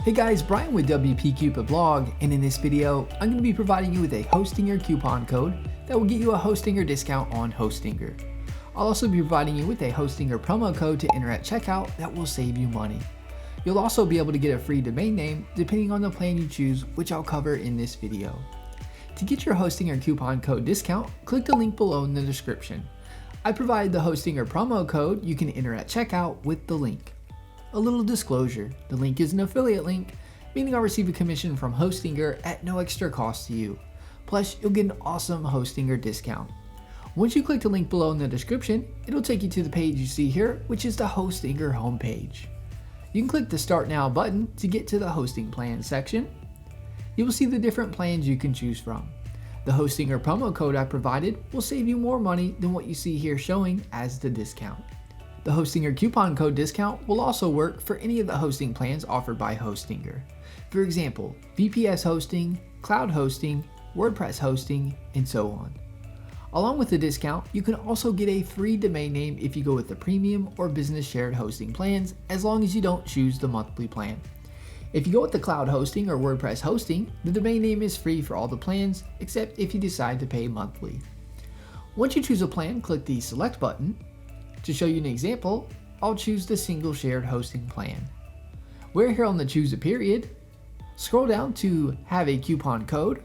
Hey guys, Brian with WP Cupid Blog, and in this video, I'm going to be providing you with a Hostinger coupon code that will get you a Hostinger discount on Hostinger. I'll also be providing you with a Hostinger promo code to enter at checkout that will save you money. You'll also be able to get a free domain name depending on the plan you choose, which I'll cover in this video. To get your Hostinger coupon code discount, click the link below in the description. I provided the Hostinger promo code you can enter at checkout with the link. A little disclosure, the link is an affiliate link, meaning I'll receive a commission from Hostinger at no extra cost to you. Plus, you'll get an awesome Hostinger discount. Once you click the link below in the description, it'll take you to the page you see here, which is the Hostinger homepage. You can click the Start Now button to get to the hosting plan section. You will see the different plans you can choose from. The Hostinger promo code I provided will save you more money than what you see here showing as the discount. The Hostinger coupon code discount will also work for any of the hosting plans offered by Hostinger. For example, VPS hosting, cloud hosting, WordPress hosting, and so on. Along with the discount, you can also get a free domain name if you go with the premium or business shared hosting plans, as long as you don't choose the monthly plan. If you go with the cloud hosting or WordPress hosting, the domain name is free for all the plans, except if you decide to pay monthly. Once you choose a plan, click the Select button. To show you an example, I'll choose the single shared hosting plan. We're here on the Choose a Period. Scroll down to Have a Coupon Code.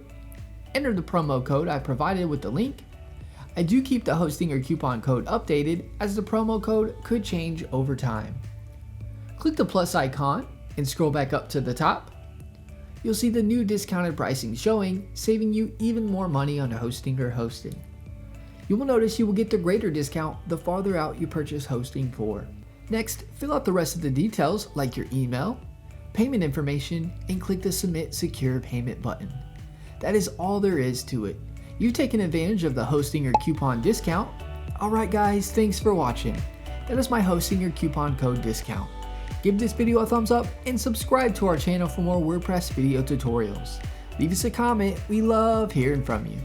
Enter the promo code I provided with the link. I do keep the Hostinger coupon code updated, as the promo code could change over time. Click the plus icon and scroll back up to the top. You'll see the new discounted pricing showing, saving you even more money on Hostinger hosting. You will notice you will get the greater discount the farther out you purchase hosting for. Next, fill out the rest of the details like your email, payment information, and click the Submit Secure Payment button. That is all there is to it. You've taken advantage of the Hostinger coupon discount. Alright guys, thanks for watching. That is my Hostinger coupon code discount. Give this video a thumbs up and subscribe to our channel for more WordPress video tutorials. Leave us a comment, we love hearing from you.